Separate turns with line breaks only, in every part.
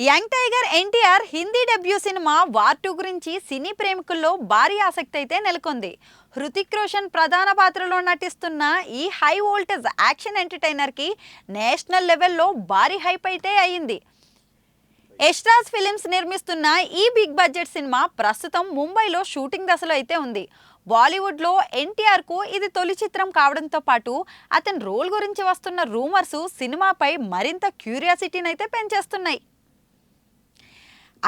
Young tiger NTR Hindi debut cinema war 2 గురించి సినీ ప్రేమికుల్లో భారీ ఆసక్తి అయితే నెలకొంది. హృతిక్ రోషన్ ప్రధాన పాత్రలో నటిస్తున్న ఈ హై వోల్టేజ్ యాక్షన్ ఎంటర్టైనర్ కి నేషనల్ లెవెల్లో భారీ హైప్ అయితే అయ్యింది. యష్రాజ్ ఫిలిమ్స్ నిర్మిస్తున్న ఈ బిగ్ బడ్జెట్ సినిమా ప్రస్తుతం ముంబైలో షూటింగ్ దశలో అయితే ఉంది. బాలీవుడ్లో ఎన్టీఆర్కు ఇది తొలి చిత్రం కావడంతో పాటు అతని రోల్ గురించి వస్తున్న రూమర్స్ సినిమాపై మరింత క్యూరియాసిటీని అయితే పెంచేస్తున్నాయి.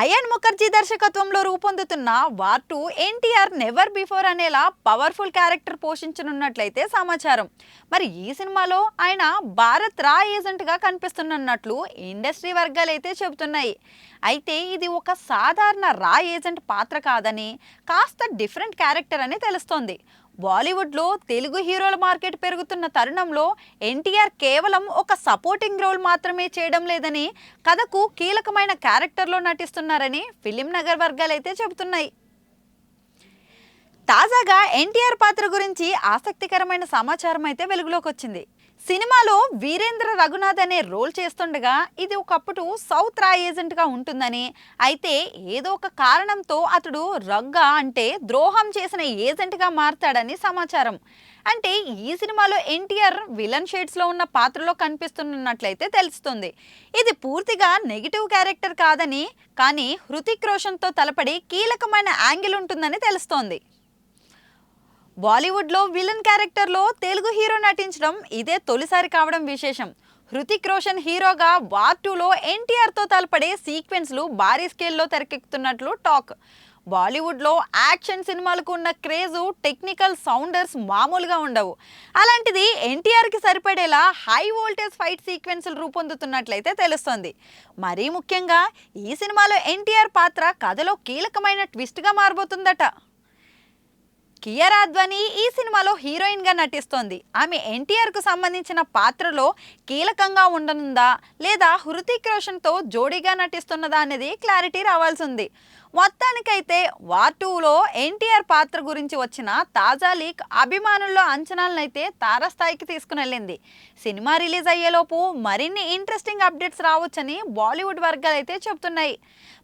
అయాన్ ముఖర్జీ దర్శకత్వంలో రూపొందుతున్న వార్ 2 ఎన్టీఆర్ నెవర్ బిఫోర్ అనేలా పవర్ఫుల్ క్యారెక్టర్ పోషించనున్నట్లయితే సమాచారం. మరి ఈ సినిమాలో ఆయన భారత్ రా ఏజెంట్గా కనిపిస్తున్నట్లు ఇండస్ట్రీ వర్గాలు అయితే చెబుతున్నాయి. అయితే ఇది ఒక సాధారణ రా ఏజెంట్ పాత్ర కాదని, కాస్త డిఫరెంట్ క్యారెక్టర్ అని తెలుస్తోంది. బాలీవుడ్లో తెలుగు హీరోల మార్కెట్ పెరుగుతున్న తరుణంలో ఎన్టీఆర్ కేవలం ఒక సపోర్టింగ్ రోల్ మాత్రమే చేయడం లేదని, కథకు కీలకమైన క్యారెక్టర్లో నటిస్తున్నారని ఫిలిం నగర్ వర్గాలు అయితే చెబుతున్నాయి. తాజాగా ఎన్టీఆర్ పాత్ర గురించి ఆసక్తికరమైన సమాచారం అయితే వెలుగులోకి వచ్చింది. సినిమాలో వీరేంద్ర రఘునాథ్ అనే రోల్ చేస్తుండగా ఇది ఒకప్పుడు సౌత్ రా ఏజెంట్గా ఉంటుందని, అయితే ఏదో ఒక కారణంతో అతడు రగ్గా అంటే ద్రోహం చేసిన ఏజెంట్గా మారతాడని సమాచారం. అంటే ఈ సినిమాలో ఎన్టీఆర్ విలన్ షేడ్స్లో ఉన్న పాత్రలో కనిపిస్తున్నట్లయితే తెలుస్తుంది. ఇది పూర్తిగా నెగిటివ్ క్యారెక్టర్ కాదని, కానీ హృతిక్ రోషన్తో తలపడి కీలకమైన యాంగిల్ ఉంటుందని తెలుస్తోంది. బాలీవుడ్లో విలన్ క్యారెక్టర్లో తెలుగు హీరో నటించడం ఇదే తొలిసారి కావడం విశేషం. హృతిక్ రోషన్ హీరోగా వార్ 2లో ఎన్టీఆర్తో తలపడే సీక్వెన్స్లు భారీ స్కేల్లో తెరకెక్కుతున్నట్లు టాక్. బాలీవుడ్లో యాక్షన్ సినిమాలకు ఉన్న క్రేజు, టెక్నికల్ సౌండర్స్ మామూలుగా ఉండవు. అలాంటిది ఎన్టీఆర్కి సరిపడేలా హై వోల్టేజ్ ఫైట్ సీక్వెన్స్లు రూపొందుతున్నట్లయితే తెలుస్తోంది. మరీ ముఖ్యంగా ఈ సినిమాలో ఎన్టీఆర్ పాత్ర కథలో కీలకమైన ట్విస్ట్గా మారబోతుందట. కియారా అద్వానీ ఈ సినిమాలో హీరోయిన్గా నటిస్తోంది. ఆమె ఎన్టీఆర్కు సంబంధించిన పాత్రలో కీలకంగా ఉండనుందా లేదా హృతిక్ రోషన్తో జోడీగా నటిస్తున్నదా అనేది క్లారిటీ రావాల్సి ఉంది. మొత్తానికైతే వార్ 2లో ఎన్టీఆర్ పాత్ర గురించి వచ్చిన తాజా లీక్ అభిమానుల్లో అంచనాలనైతే తారాస్థాయికి తీసుకునెళ్ళింది. సినిమా రిలీజ్ అయ్యేలోపు మరిన్ని ఇంట్రెస్టింగ్ అప్డేట్స్ రావచ్చని బాలీవుడ్ వర్గాలు అయితే చెబుతున్నాయి.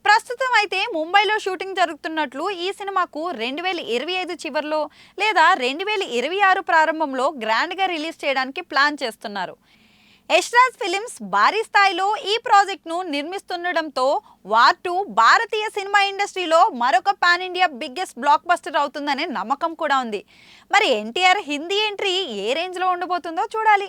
ప్రస్తుతం అయితే ముంబైలో షూటింగ్ జరుగుతున్నట్లు ఈ సినిమాకు 2025 చివరిలో లేదా 2026 ప్రారంభంలో గ్రాండ్గా రిలీజ్ చేయడానికి ప్లాన్ చేస్తున్నారు. యష్రాజ్ ఫిలిమ్స్ భారీ స్థాయిలో ఈ ప్రాజెక్ట్ను నిర్మిస్తుండడంతో వార్ 2 భారతీయ సినిమా ఇండస్ట్రీలో మరొక pan India biggest block buster అవుతుందనే నమ్మకం కూడా ఉంది. మరి ఎన్టీఆర్ హిందీ ఎంట్రీ ఏ రేంజ్లో ఉండబోతుందో చూడాలి.